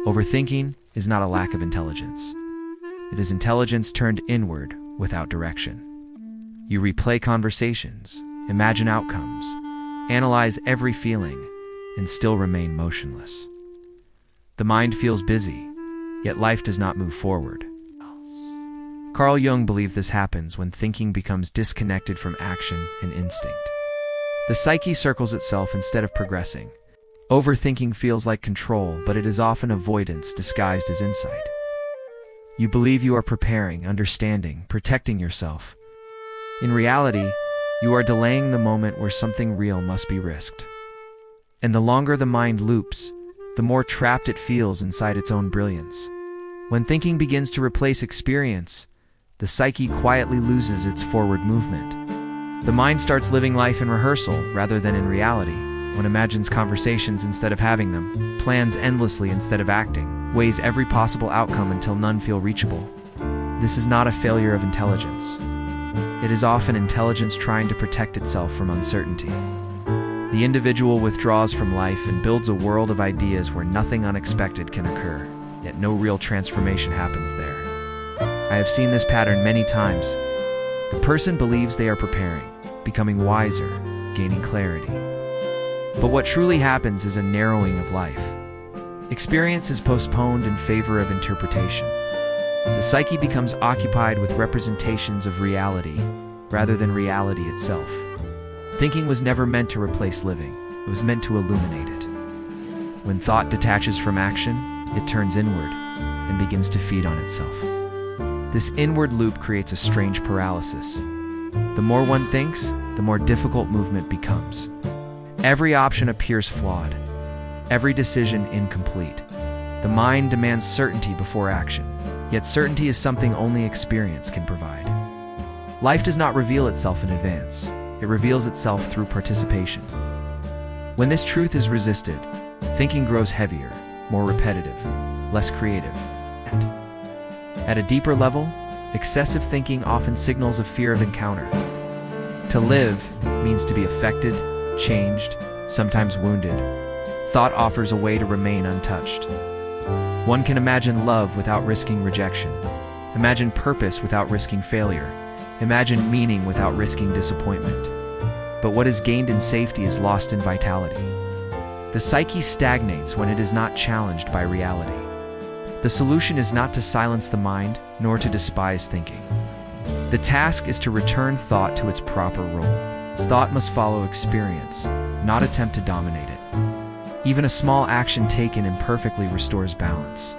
Overthinking is not a lack of intelligence. It is intelligence turned inward without direction. You replay conversations, imagine outcomes, analyze every feeling, and still remain motionless. The mind feels busy, yet life does not move forward. Carl Jung believed this happens when thinking becomes disconnected from action and instinct. The psyche circles itself instead of progressing. Overthinking feels like control, but it is often avoidance disguised as insight. You believe you are preparing, understanding, protecting yourself. In reality, you are delaying the moment where something real must be risked. And the longer the mind loops, the more trapped it feels inside its own brilliance. When thinking begins to replace experience, the psyche quietly loses its forward movement. The mind starts living life in rehearsal rather than in reality. One imagines conversations instead of having them, plans endlessly instead of acting, weighs every possible outcome until none feel reachable. This is not a failure of intelligence. It is often intelligence trying to protect itself from uncertainty. The individual withdraws from life and builds a world of ideas where nothing unexpected can occur, yet no real transformation happens there. I have seen this pattern many times. The person believes they are preparing, becoming wiser, gaining clarity. But what truly happens is a narrowing of life. Experience is postponed in favor of interpretation. The psyche becomes occupied with representations of reality rather than reality itself. Thinking was never meant to replace living. It was meant to illuminate it. When thought detaches from action, it turns inward and begins to feed on itself. This inward loop creates a strange paralysis. The more one thinks, the more difficult movement becomes. Every option appears flawed, every decision incomplete. The mind demands certainty before action, yet certainty is something only experience can provide. Life does not reveal itself in advance. It reveals itself through participation. When this truth is resisted, thinking grows heavier, more repetitive, less creative. At a deeper level, excessive thinking often signals a fear of encounter. To live means to be affected, changed, sometimes wounded. Thought offers a way to remain untouched. One can imagine love without risking rejection. Imagine purpose without risking failure. Imagine meaning without risking disappointment. But what is gained in safety is lost in vitality. The psyche stagnates when it is not challenged by reality. The solution is not to silence the mind, nor to despise thinking. The task is to return thought to its proper role. Thought must follow experience, not attempt to dominate it. Even a small action taken imperfectly restores balance.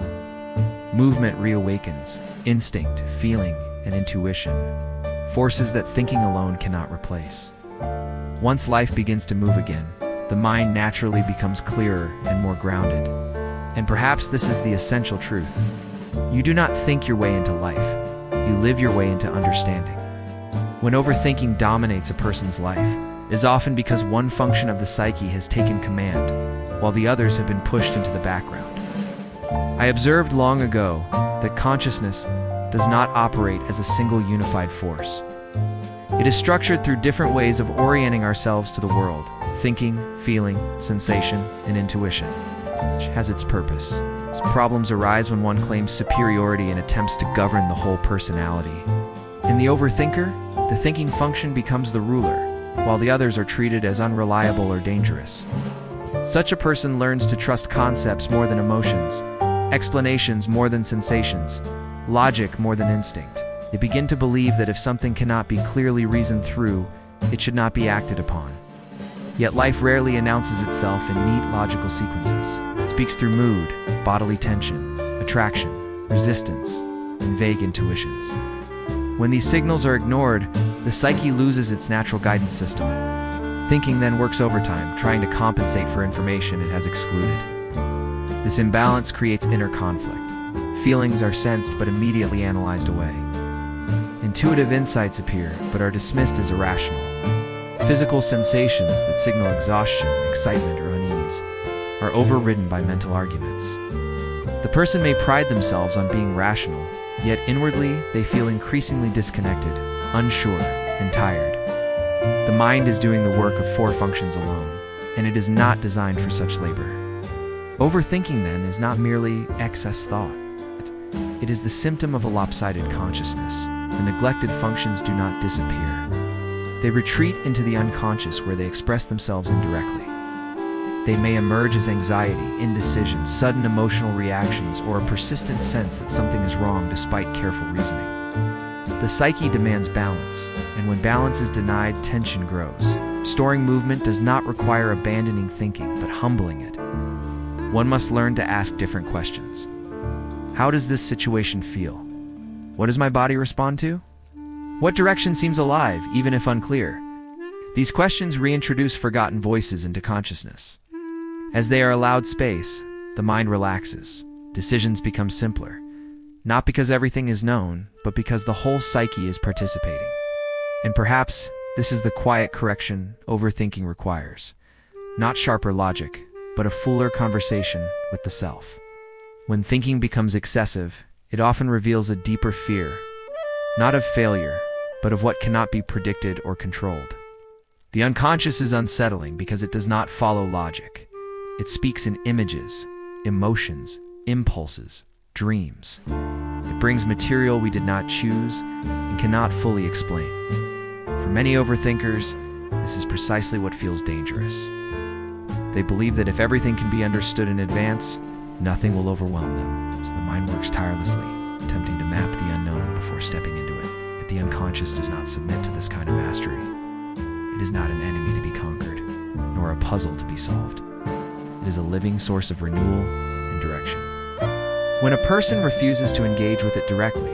Movement reawakens instinct, feeling, and intuition, forces that thinking alone cannot replace. Once life begins to move again, the mind naturally becomes clearer and more grounded. And perhaps this is the essential truth. You do not think your way into life. You live your way into understanding. When overthinking dominates a person's life, it is often because one function of the psyche has taken command, while the others have been pushed into the background. I observed long ago that consciousness does not operate as a single unified force. It is structured through different ways of orienting ourselves to the world. Thinking, feeling, sensation, and intuition. Each has its purpose. Its problems arise when one claims superiority and attempts to govern the whole personality. In the overthinker, the thinking function becomes the ruler, while the others are treated as unreliable or dangerous. Such a person learns to trust concepts more than emotions, explanations more than sensations, logic more than instinct. They begin to believe that if something cannot be clearly reasoned through, it should not be acted upon. Yet life rarely announces itself in neat logical sequences. It speaks through mood, bodily tension, attraction, resistance, and vague intuitions. When these signals are ignored, the psyche loses its natural guidance system. Thinking then works overtime, trying to compensate for information it has excluded. This imbalance creates inner conflict. Feelings are sensed but immediately analyzed away. Intuitive insights appear but are dismissed as irrational. Physical sensations that signal exhaustion, excitement, or unease are overridden by mental arguments. The person may pride themselves on being rational, yet inwardly they feel increasingly disconnected, unsure, and tired. The mind is doing the work of 4 functions alone, and it is not designed for such labor. Overthinking, then, is not merely excess thought. It is the symptom of a lopsided consciousness. The neglected functions do not disappear. They retreat into the unconscious, where they express themselves indirectly. They may emerge as anxiety, indecision, sudden emotional reactions, or a persistent sense that something is wrong despite careful reasoning. The psyche demands balance, and when balance is denied, tension grows. Restoring movement does not require abandoning thinking, but humbling it. One must learn to ask different questions. How does this situation feel? What does my body respond to? What direction seems alive, even if unclear? These questions reintroduce forgotten voices into consciousness. As they are allowed space, the mind relaxes. Decisions become simpler, not because everything is known, but because the whole psyche is participating. And perhaps this is the quiet correction overthinking requires. Not sharper logic, but a fuller conversation with the self. When thinking becomes excessive, it often reveals a deeper fear, not of failure, but of what cannot be predicted or controlled. The unconscious is unsettling because it does not follow logic. It speaks in images, emotions, impulses, dreams. It brings material we did not choose and cannot fully explain. For many overthinkers, this is precisely what feels dangerous. They believe that if everything can be understood in advance, nothing will overwhelm them. So the mind works tirelessly, attempting to map the unknown before stepping into it. Yet the unconscious does not submit to this kind of mastery. It is not an enemy to be conquered, nor a puzzle to be solved. It is a living source of renewal and direction. When a person refuses to engage with it directly,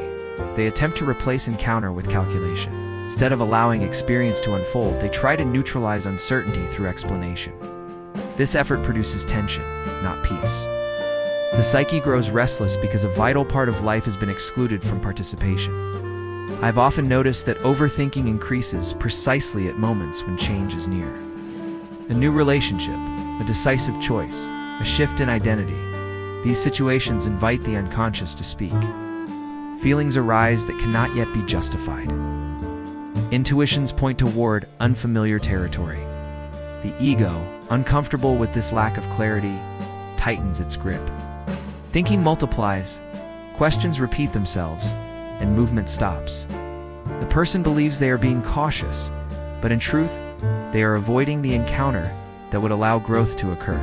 they attempt to replace encounter with calculation. Instead of allowing experience to unfold, they try to neutralize uncertainty through explanation. This effort produces tension, not peace. The psyche grows restless because a vital part of life has been excluded from participation. I've often noticed that overthinking increases precisely at moments when change is near. A new relationship, a decisive choice, a shift in identity. These situations invite the unconscious to speak. Feelings arise that cannot yet be justified. Intuitions point toward unfamiliar territory. The ego, uncomfortable with this lack of clarity, tightens its grip. Thinking multiplies, questions repeat themselves, and movement stops. The person believes they are being cautious, but in truth, they are avoiding the encounter that would allow growth to occur.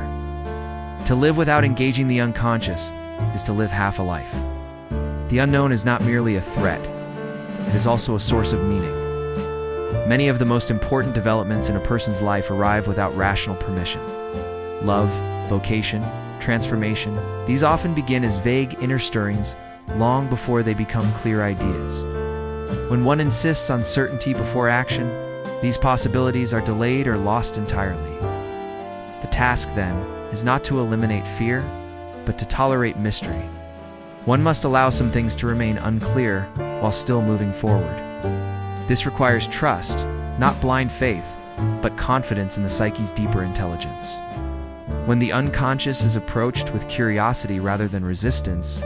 To live without engaging the unconscious is to live half a life. The unknown is not merely a threat, it is also a source of meaning. Many of the most important developments in a person's life arrive without rational permission. Love, vocation, transformation, these often begin as vague inner stirrings long before they become clear ideas. When one insists on certainty before action, these possibilities are delayed or lost entirely. The task, then, is not to eliminate fear, but to tolerate mystery. One must allow some things to remain unclear while still moving forward. This requires trust, not blind faith, but confidence in the psyche's deeper intelligence. When the unconscious is approached with curiosity rather than resistance,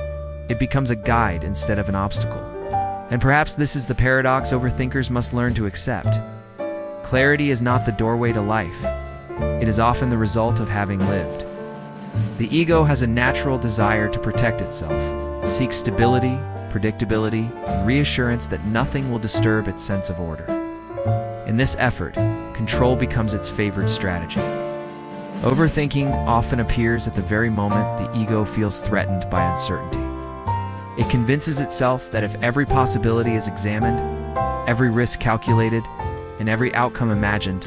it becomes a guide instead of an obstacle. And perhaps this is the paradox overthinkers must learn to accept. Clarity is not the doorway to life. It is often the result of having lived. The ego has a natural desire to protect itself. It seeks stability, predictability, and reassurance that nothing will disturb its sense of order. In this effort, control becomes its favored strategy. Overthinking often appears at the very moment the ego feels threatened by uncertainty. It convinces itself that if every possibility is examined, every risk calculated, and every outcome imagined,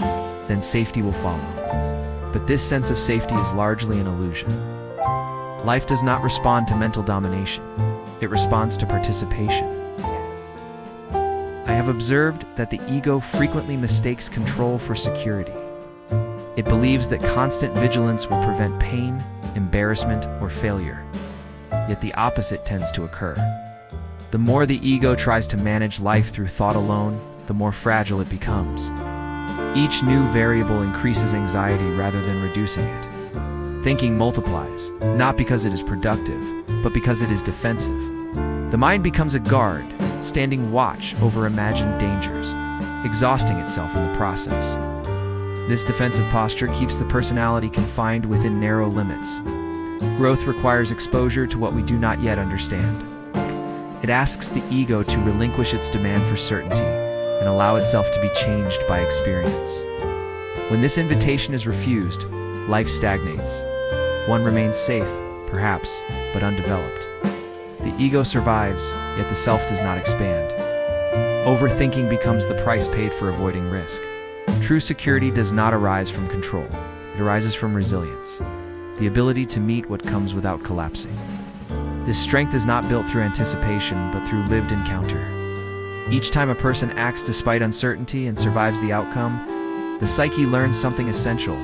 then safety will follow. But this sense of safety is largely an illusion. Life does not respond to mental domination. It responds to participation. I have observed that the ego frequently mistakes control for security. It believes that constant vigilance will prevent pain, embarrassment, or failure. Yet the opposite tends to occur. The more the ego tries to manage life through thought alone, the more fragile it becomes. Each new variable increases anxiety rather than reducing it. Thinking multiplies, not because it is productive, but because it is defensive. The mind becomes a guard, standing watch over imagined dangers, exhausting itself in the process. This defensive posture keeps the personality confined within narrow limits. Growth requires exposure to what we do not yet understand. It asks the ego to relinquish its demand for certainty and allow itself to be changed by experience. When this invitation is refused, life stagnates. One remains safe, perhaps, but undeveloped. The ego survives, yet the self does not expand. Overthinking becomes the price paid for avoiding risk. True security does not arise from control. It arises from resilience, the ability to meet what comes without collapsing. This strength is not built through anticipation, but through lived encounter. Each time a person acts despite uncertainty and survives the outcome, the psyche learns something essential,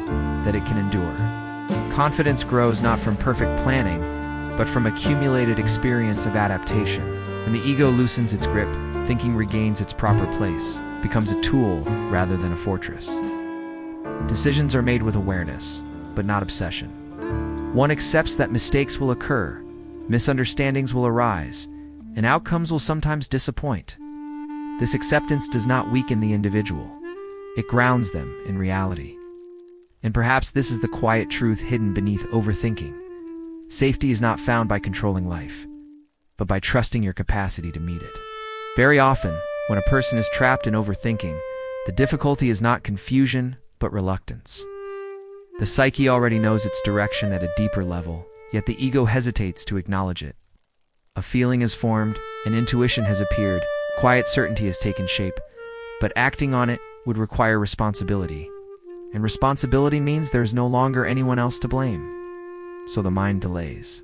that it can endure. Confidence grows not from perfect planning, but from accumulated experience of adaptation. When the ego loosens its grip, thinking regains its proper place, becomes a tool rather than a fortress. Decisions are made with awareness, but not obsession. One accepts that mistakes will occur, misunderstandings will arise, and outcomes will sometimes disappoint. This acceptance does not weaken the individual. It grounds them in reality. And perhaps this is the quiet truth hidden beneath overthinking. Safety is not found by controlling life, but by trusting your capacity to meet it. Very often, when a person is trapped in overthinking, the difficulty is not confusion, but reluctance. The psyche already knows its direction at a deeper level, yet the ego hesitates to acknowledge it. A feeling is formed, an intuition has appeared, quiet certainty has taken shape, but acting on it would require responsibility. And responsibility means there is no longer anyone else to blame. So the mind delays.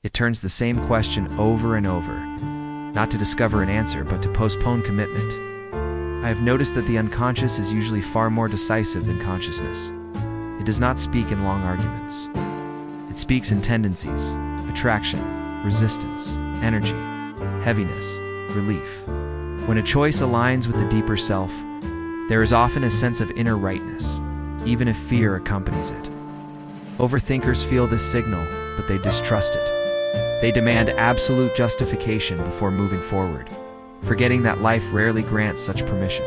It turns the same question over and over, not to discover an answer, but to postpone commitment. I have noticed that the unconscious is usually far more decisive than consciousness. It does not speak in long arguments. It speaks in tendencies, attraction, resistance, energy, heaviness, relief. When a choice aligns with the deeper self, there is often a sense of inner rightness, even if fear accompanies it. Overthinkers feel this signal, but they distrust it. They demand absolute justification before moving forward, forgetting that life rarely grants such permission.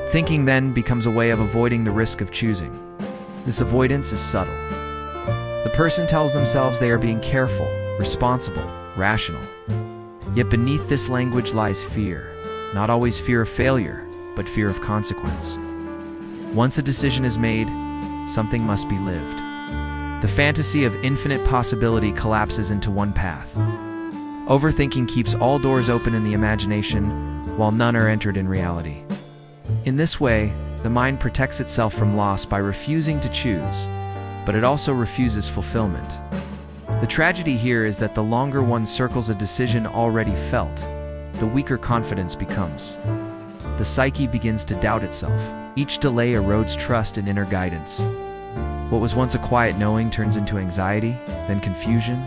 Thinking then becomes a way of avoiding the risk of choosing. This avoidance is subtle. The person tells themselves they are being careful, responsible, rational. Yet beneath this language lies fear, not always fear of failure, but fear of consequence. Once a decision is made, something must be lived. The fantasy of infinite possibility collapses into one path. Overthinking keeps all doors open in the imagination, while none are entered in reality. In this way, the mind protects itself from loss by refusing to choose, but it also refuses fulfillment. The tragedy here is that the longer one circles a decision already felt, the weaker confidence becomes. The psyche begins to doubt itself. Each delay erodes trust and inner guidance. What was once a quiet knowing turns into anxiety, then confusion.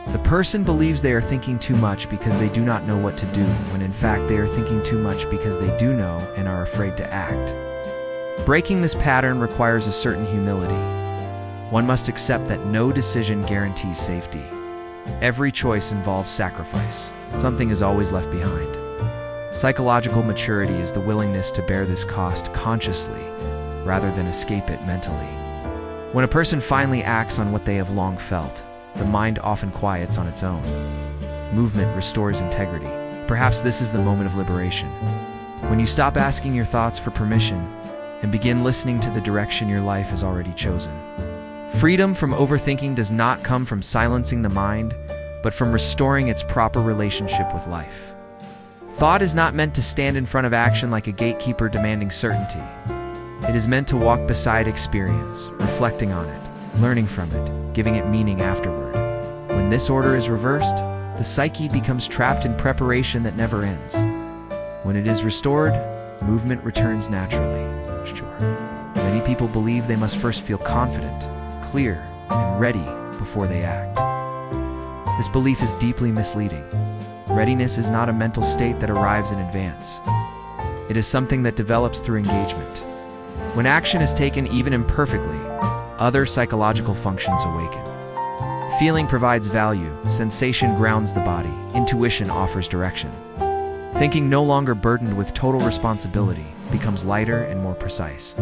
The person believes they are thinking too much because they do not know what to do, when in fact they are thinking too much because they do know and are afraid to act. Breaking this pattern requires a certain humility. One must accept that no decision guarantees safety. Every choice involves sacrifice. Something is always left behind. Psychological maturity is the willingness to bear this cost consciously, rather than escape it mentally. When a person finally acts on what they have long felt, the mind often quiets on its own. Movement restores integrity. Perhaps this is the moment of liberation, when you stop asking your thoughts for permission and begin listening to the direction your life has already chosen. Freedom from overthinking does not come from silencing the mind, but from restoring its proper relationship with life. Thought is not meant to stand in front of action like a gatekeeper demanding certainty. It is meant to walk beside experience, reflecting on it, learning from it, giving it meaning afterward. When this order is reversed, the psyche becomes trapped in preparation that never ends. When it is restored, movement returns naturally. Many people believe they must first feel confident, clear, and ready before they act. This belief is deeply misleading. Readiness is not a mental state that arrives in advance. It is something that develops through engagement. When action is taken even imperfectly, other psychological functions awaken. Feeling provides value, sensation grounds the body, intuition offers direction. Thinking, no longer burdened with total responsibility, becomes lighter and more precise.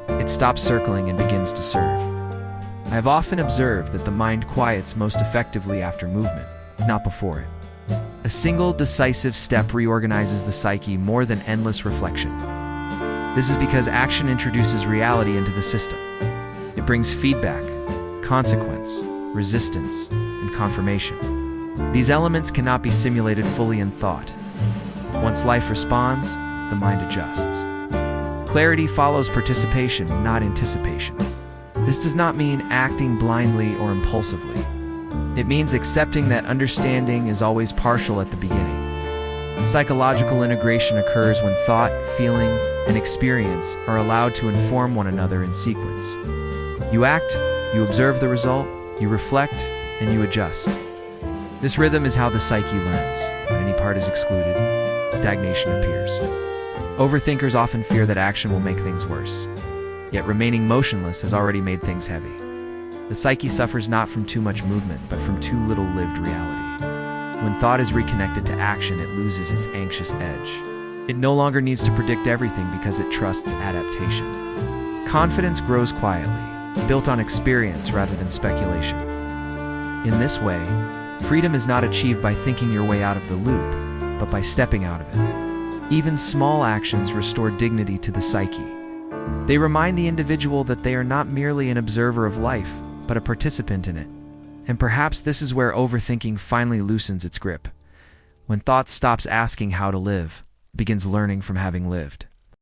It stops circling and begins to serve. I have often observed that the mind quiets most effectively after movement, not before it. A single decisive step reorganizes the psyche more than endless reflection. This is because action introduces reality into the system. It brings feedback, consequence, resistance, and confirmation. These elements cannot be simulated fully in thought. Once life responds, the mind adjusts. Clarity follows participation, not anticipation. This does not mean acting blindly or impulsively. It means accepting that understanding is always partial at the beginning. Psychological integration occurs when thought, feeling, and experience are allowed to inform one another in sequence. You act, you observe the result, you reflect, and you adjust. This rhythm is how the psyche learns. When any part is excluded, stagnation appears. Overthinkers often fear that action will make things worse. Yet remaining motionless has already made things heavy. The psyche suffers not from too much movement, but from too little lived reality. When thought is reconnected to action, it loses its anxious edge. It no longer needs to predict everything because it trusts adaptation. Confidence grows quietly, built on experience rather than speculation. In this way, freedom is not achieved by thinking your way out of the loop, but by stepping out of it. Even small actions restore dignity to the psyche. They remind the individual that they are not merely an observer of life, but a participant in it. And perhaps this is where overthinking finally loosens its grip. When thought stops asking how to live, it begins learning from having lived.